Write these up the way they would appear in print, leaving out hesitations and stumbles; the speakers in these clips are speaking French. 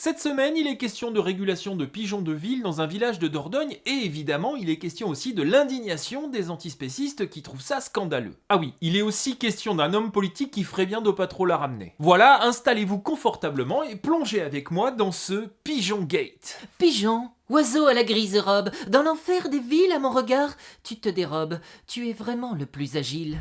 Cette semaine, il est question de régulation de pigeons de ville dans un village de Dordogne et évidemment, il est question aussi de l'indignation des antispécistes qui trouvent ça scandaleux. Ah oui, il est aussi question d'un homme politique qui ferait bien de pas trop la ramener. Voilà, installez-vous confortablement et plongez avec moi dans ce Pigeon Gate. Pigeon, oiseau à la grise robe, dans l'enfer des villes à mon regard, tu te dérobes, tu es vraiment le plus agile.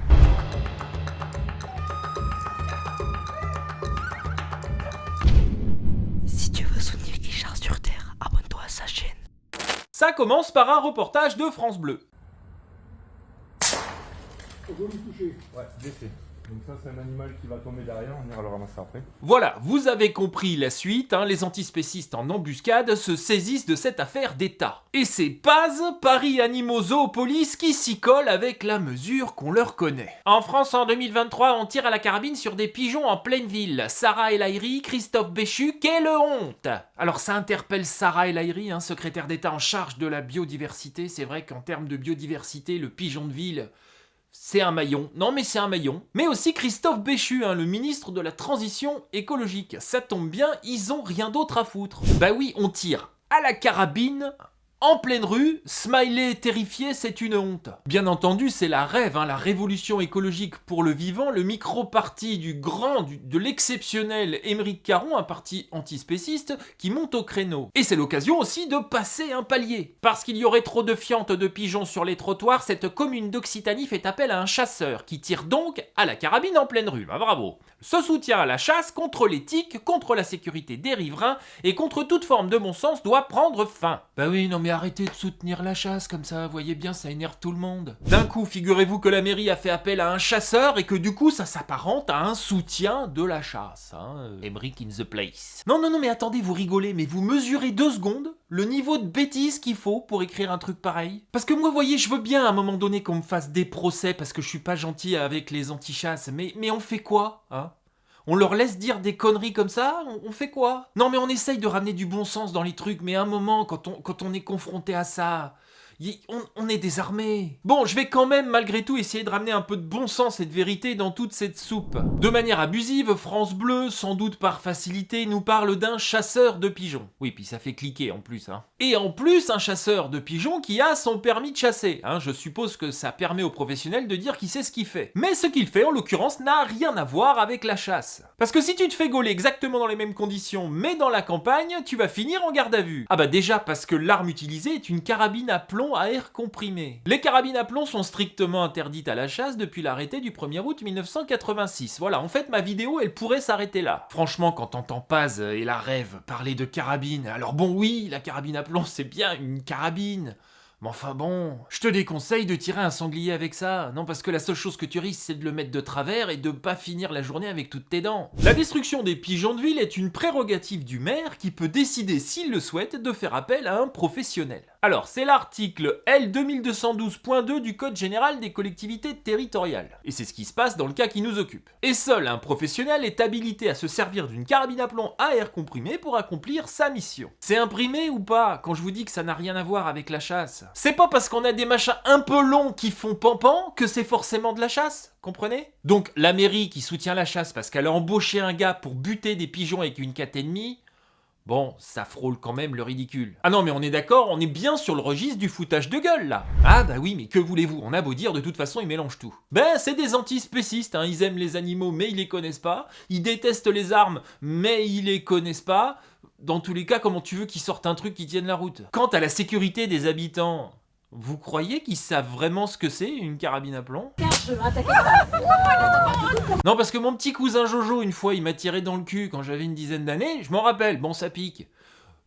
Si tu veux soutenir Guichard sur Terre, abonne-toi à sa chaîne. Ça commence par un reportage de France Bleu. On doit le toucher. Ouais, blessé. Donc ça c'est un animal qui va tomber derrière, on ira le ramasser après. Voilà, vous avez compris la suite, les antispécistes en embuscade se saisissent de cette affaire d'État. Et c'est Paz, Paris Animaux Zoopolis, qui s'y colle avec la mesure qu'on leur connaît. En France, en 2023, on tire à la carabine sur des pigeons en pleine ville. Sarah El Haïry, Christophe Béchu, quelle honte! Alors ça interpelle Sarah El Haïry, secrétaire d'État en charge de la biodiversité. C'est vrai qu'en termes de biodiversité, le pigeon de ville... c'est un maillon. Non, mais c'est un maillon. Mais aussi Christophe Béchu, le ministre de la Transition écologique. Ça tombe bien, ils ont rien d'autre à foutre. Bah oui, on tire à la carabine, en pleine rue, smiley terrifié, c'est une honte. Bien entendu, c'est la rêve, la révolution écologique pour le vivant, le micro-parti de l'exceptionnel Émeric Caron, un parti antispéciste, qui monte au créneau. Et c'est l'occasion aussi de passer un palier. Parce qu'il y aurait trop de fientes de pigeons sur les trottoirs, cette commune d'Occitanie fait appel à un chasseur, qui tire donc à la carabine en pleine rue. Bah, bravo. Ce soutien à la chasse contre l'éthique, contre la sécurité des riverains et contre toute forme de bon sens doit prendre fin. Bah oui, non mais arrêtez de soutenir la chasse comme ça, voyez bien, ça énerve tout le monde. D'un coup, figurez-vous que la mairie a fait appel à un chasseur et que du coup, ça s'apparente à un soutien de la chasse. Emmerich in the place. Non, mais attendez, vous rigolez, mais vous mesurez 2 secondes le niveau de bêtise qu'il faut pour écrire un truc pareil. Parce que moi, voyez, je veux bien à un moment donné qu'on me fasse des procès parce que je suis pas gentil avec les anti-chasses, mais on fait quoi, On leur laisse dire des conneries comme ça? On fait quoi? Non mais on essaye de ramener du bon sens dans les trucs, mais à un moment, quand on est confronté à ça, on est désarmé. Bon, je vais quand même malgré tout essayer de ramener un peu de bon sens et de vérité dans toute cette soupe. De manière abusive, France Bleu, sans doute par facilité, nous parle d'un chasseur de pigeons. Oui, puis ça fait cliquer en plus. Et en plus, un chasseur de pigeons qui a son permis de chasser. Je suppose que ça permet aux professionnels de dire qu'il sait ce qu'il fait. Mais ce qu'il fait, en l'occurrence, n'a rien à voir avec la chasse. Parce que si tu te fais gauler exactement dans les mêmes conditions, mais dans la campagne, tu vas finir en garde à vue. Ah bah déjà parce que l'arme utilisée est une carabine à plomb à air comprimé. Les carabines à plomb sont strictement interdites à la chasse depuis l'arrêté du 1er août 1986. Voilà, en fait, ma vidéo, elle pourrait s'arrêter là. Franchement, quand t'entends Paz et la rêve parler de carabine, alors bon, oui, la carabine à plomb, c'est bien une carabine. Mais enfin bon, je te déconseille de tirer un sanglier avec ça. Non, parce que la seule chose que tu risques, c'est de le mettre de travers et de pas finir la journée avec toutes tes dents. La destruction des pigeons de ville est une prérogative du maire qui peut décider, s'il le souhaite, de faire appel à un professionnel. Alors, c'est l'article L 2212.2 du Code général des collectivités territoriales. Et c'est ce qui se passe dans le cas qui nous occupe. Et seul un professionnel est habilité à se servir d'une carabine à plomb à air comprimé pour accomplir sa mission. C'est imprimé ou pas quand je vous dis que ça n'a rien à voir avec la chasse? C'est pas parce qu'on a des machins un peu longs qui font pampan que c'est forcément de la chasse, comprenez? Donc la mairie qui soutient la chasse parce qu'elle a embauché un gars pour buter des pigeons avec une quête ennemie, bon, ça frôle quand même le ridicule. Ah non mais on est d'accord, on est bien sur le registre du foutage de gueule là. Ah bah oui, mais que voulez-vous? On a beau dire, de toute façon ils mélangent tout. Ben c'est des antispécistes, ils aiment les animaux mais ils les connaissent pas, ils détestent les armes mais ils les connaissent pas. Dans tous les cas, comment tu veux qu'ils sortent un truc qui tienne la route? Quant à la sécurité des habitants, vous croyez qu'ils savent vraiment ce que c'est une carabine à plomb? Non, parce que mon petit cousin Jojo, une fois, il m'a tiré dans le cul quand j'avais une dizaine d'années, je m'en rappelle, bon ça pique.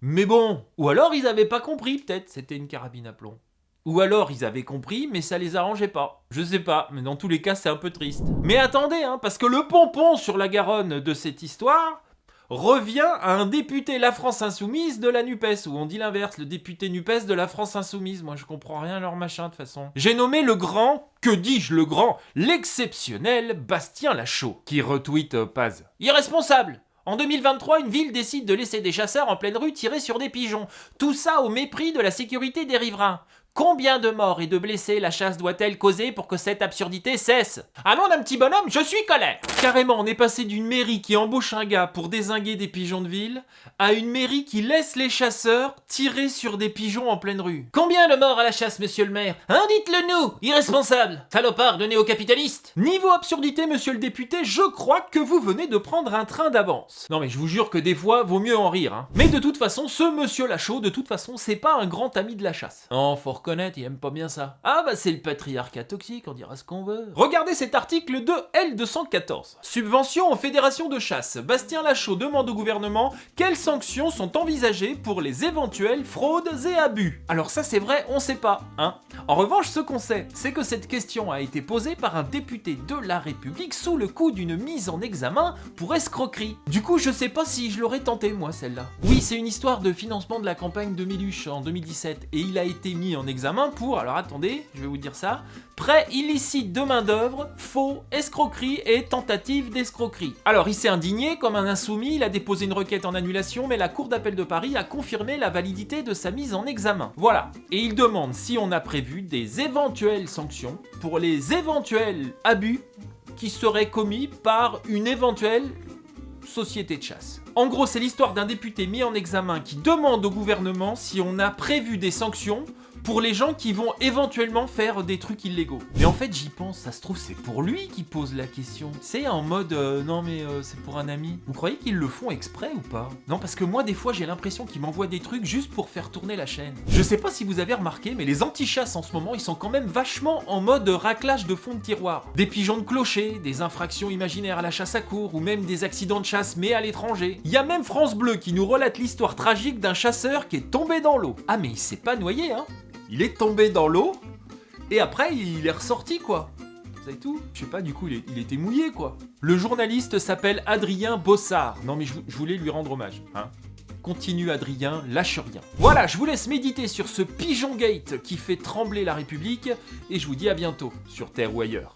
Mais bon, ou alors ils avaient pas compris peut-être, c'était une carabine à plomb. Ou alors ils avaient compris, mais ça les arrangeait pas. Je sais pas, mais dans tous les cas c'est un peu triste. Mais attendez, parce que le pompon sur la Garonne de cette histoire revient à un député La France Insoumise de la NUPES, ou on dit l'inverse, le député NUPES de la France Insoumise. Moi je comprends rien à leur machin de toute façon. J'ai nommé le grand, que dis-je le grand, l'exceptionnel Bastien Lachaud, qui retweet Paz. Irresponsable! En 2023, une ville décide de laisser des chasseurs en pleine rue tirer sur des pigeons. Tout ça au mépris de la sécurité des riverains. Combien de morts et de blessés la chasse doit-elle causer pour que cette absurdité cesse? Ah non, d'un petit bonhomme, je suis colère. Carrément, on est passé d'une mairie qui embauche un gars pour dézinguer des pigeons de ville à une mairie qui laisse les chasseurs tirer sur des pigeons en pleine rue. Combien de morts à la chasse, monsieur le maire? Hein, dites-le nous, irresponsable, salopard de néo-capitaliste. Niveau absurdité, monsieur le député, je crois que vous venez de prendre un train d'avance. Non mais je vous jure que des fois, vaut mieux en rire, hein. Mais de toute façon, ce monsieur Lachaud, de toute façon, c'est pas un grand ami de la chasse. Non, faut reconnaître, il aime pas bien ça. Ah bah c'est le patriarcat toxique, on dira ce qu'on veut. Regardez cet article de L214. Subvention aux fédérations de chasse. Bastien Lachaud demande au gouvernement quelles sanctions sont envisagées pour les éventuelles fraudes et abus. Alors ça c'est vrai, on sait pas, hein. En revanche, ce qu'on sait, c'est que cette question a été posée par un député de la République sous le coup d'une mise en examen pour escroquerie. Du coup, je sais pas si je l'aurais tenté moi celle-là. Oui, c'est une histoire de financement de la campagne de Méluche en 2017 et il a été mis en examen pour, alors attendez, je vais vous dire ça, prêt illicite de main-d'œuvre, faux, escroquerie et tentative d'escroquerie. Alors il s'est indigné comme un insoumis, il a déposé une requête en annulation, mais la Cour d'appel de Paris a confirmé la validité de sa mise en examen. Voilà. Et il demande si on a prévu des éventuelles sanctions pour les éventuels abus qui seraient commis par une éventuelle société de chasse. En gros, c'est l'histoire d'un député mis en examen qui demande au gouvernement si on a prévu des sanctions pour les gens qui vont éventuellement faire des trucs illégaux. Mais en fait, j'y pense, ça se trouve, c'est pour lui qui pose la question. C'est en mode, non mais c'est pour un ami. Vous croyez qu'ils le font exprès ou pas? Non, parce que moi, des fois, j'ai l'impression qu'ils m'envoient des trucs juste pour faire tourner la chaîne. Je sais pas si vous avez remarqué, mais les anti-chasses en ce moment, ils sont quand même vachement en mode raclage de fond de tiroir. Des pigeons de clocher, des infractions imaginaires à la chasse à courre, ou même des accidents de chasse mais à l'étranger. Il y a même France Bleu qui nous relate l'histoire tragique d'un chasseur qui est tombé dans l'eau. Ah mais il s'est pas noyé, hein. Il est tombé dans l'eau, et après il est ressorti quoi. C'est tout. Je sais pas, du coup il était mouillé quoi. Le journaliste s'appelle Adrien Bossard. Non mais je voulais lui rendre hommage, hein. Continue Adrien, lâche rien. Voilà, je vous laisse méditer sur ce Pigeon Gate qui fait trembler la République, et je vous dis à bientôt, sur Terre ou ailleurs.